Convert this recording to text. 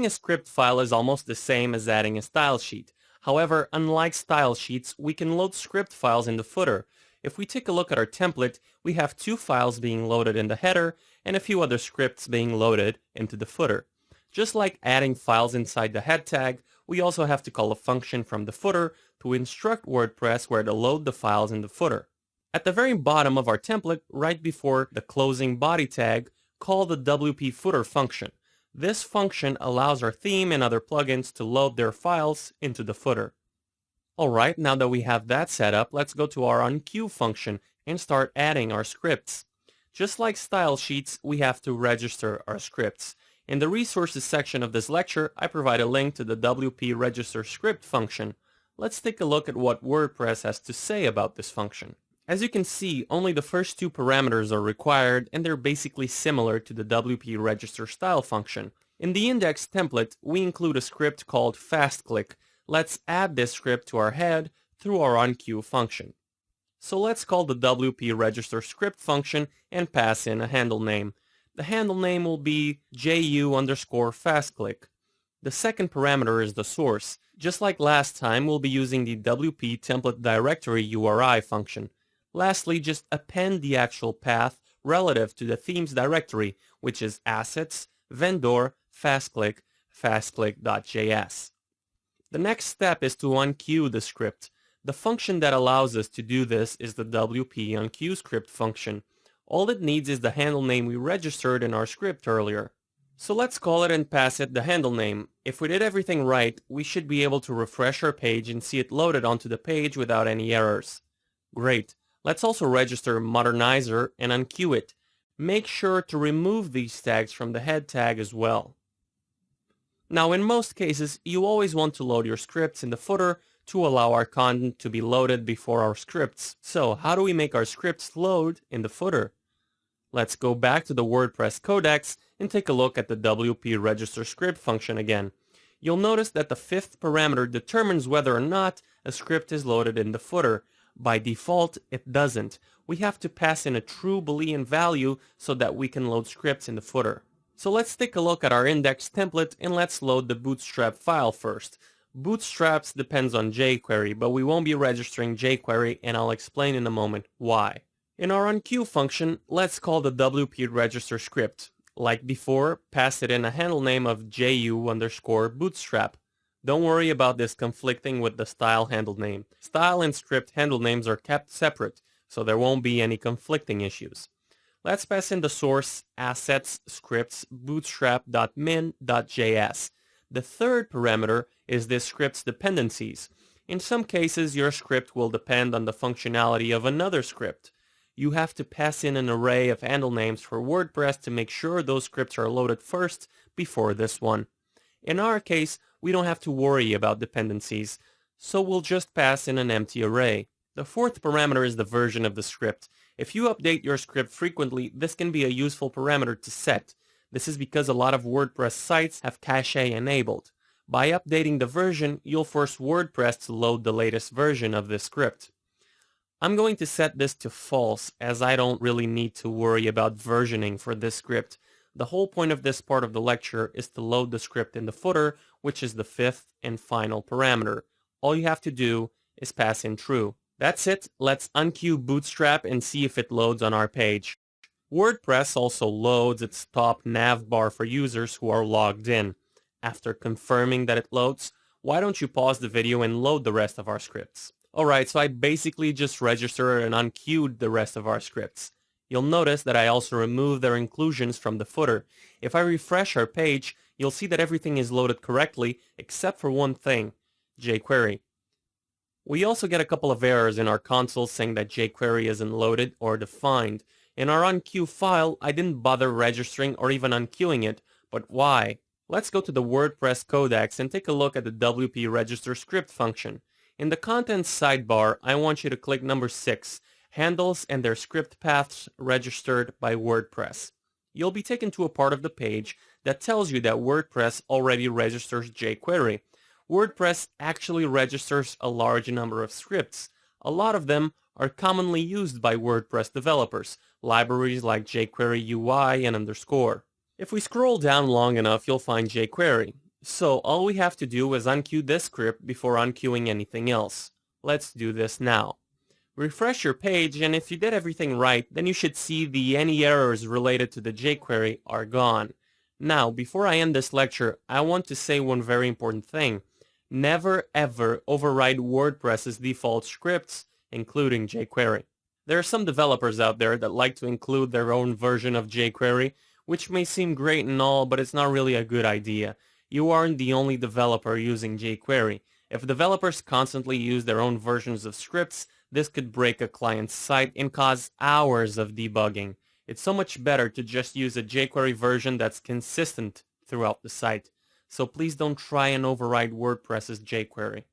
Adding a script file is almost the same as adding a style sheet. However, unlike style sheets, we can load script files in the footer. If we take a look at our template, we have 2 files being loaded in the header and a few other scripts being loaded into the footer. Just like adding files inside the head tag, we also have to call a function from the footer to instruct WordPress where to load the files in the footer. At the very bottom of our template, right before the closing body tag, call the WP Footer function. This function allows our theme and other plugins to load their files into the footer. Alright, now that we have that set up, let's go to our onQueue function and start adding our scripts. Just like style sheets, we have to register our scripts. In the resources section of this lecture, I provide a link to the WP Register Script function. Let's take a look at what WordPress has to say about this function. As you can see, only the first 2 parameters are required, and they're basically similar to the WP Register Style function. In the index template, we include a script called FastClick. Let's add this script to our head through our onQueue function. So let's call the WP Register Script function and pass in a handle name. The handle name will be ju_fastclick. The second parameter is the source. Just like last time, we'll be using the WP template directory URI function. Lastly, just append the actual path relative to the themes directory, which is assets, vendor, fastclick, fastclick.js. The next step is to onQueue the script. The function that allows us to do this is the WP onQueue script function. All it needs is the handle name we registered in our script earlier. So let's call it and pass it the handle name. If we did everything right, we should be able to refresh our page and see it loaded onto the page without any errors. Great. Let's also register Modernizer and onQueue it. Make sure to remove these tags from the head tag as well. Now, in most cases, you always want to load your scripts in the footer to allow our content to be loaded before our scripts. So, how do we make our scripts load in the footer? Let's go back to the WordPress codex and take a look at the WP Register Script function again. You'll notice that the 5th parameter determines whether or not a script is loaded in the footer. By default, it doesn't. We have to pass in a true Boolean value so that we can load scripts in the footer. So let's take a look at our index template and let's load the Bootstrap file first. Bootstraps depends on jQuery, but we won't be registering jQuery, and I'll explain in a moment why. In our onQueue function, let's call the WP Register script. Like before, pass it in a handle name of ju_bootstrap. Don't worry about this conflicting with the style handle name. Style and script handle names are kept separate, so there won't be any conflicting issues. Let's pass in the source, assets, scripts, bootstrap.min.js. The third parameter is this script's dependencies. In some cases, your script will depend on the functionality of another script. You have to pass in an array of handle names for WordPress to make sure those scripts are loaded first before this one. In our case, we don't have to worry about dependencies, so we'll just pass in an empty array. The fourth parameter is the version of the script. If you update your script frequently, this can be a useful parameter to set. This is because a lot of WordPress sites have cache enabled. By updating the version, you'll force WordPress to load the latest version of this script. I'm going to set this to false, as I don't really need to worry about versioning for this script. The whole point of this part of the lecture is to load the script in the footer, which is the 5th and final parameter. All you have to do is pass in true. That's it. Let's onQueue Bootstrap and see if it loads on our page. WordPress also loads its top nav bar for users who are logged in. After confirming that it loads, why don't you pause the video and load the rest of our scripts? Alright, so I basically just registered and onQueued the rest of our scripts. You'll notice that I also removed their inclusions from the footer. If I refresh our page, you'll see that everything is loaded correctly except for one thing, jQuery. We also get a couple of errors in our console saying that jQuery isn't loaded or defined. In our onQueue file, I didn't bother registering or even onQueuing it, but why? Let's go to the WordPress codex and take a look at the WP Register script function. In the contents sidebar, I want you to click number 6, handles and their script paths registered by WordPress. You'll be taken to a part of the page that tells you that WordPress already registers jQuery. WordPress actually registers a large number of scripts. A lot of them are commonly used by WordPress developers, libraries like jQuery UI and underscore. If we scroll down long enough, you'll find jQuery. So all we have to do is unqueue this script before unqueuing anything else. Let's do this now. Refresh your page, and if you did everything right, then you should see any errors related to the jQuery are gone. Now, before I end this lecture, I want to say one very important thing. Never ever override WordPress's default scripts, including jQuery. There are some developers out there that like to include their own version of jQuery, which may seem great and all, but it's not really a good idea. You aren't the only developer using jQuery. If developers constantly use their own versions of scripts, this could break a client's site and cause hours of debugging. It's so much better to just use a jQuery version that's consistent throughout the site. So please don't try and override WordPress's jQuery.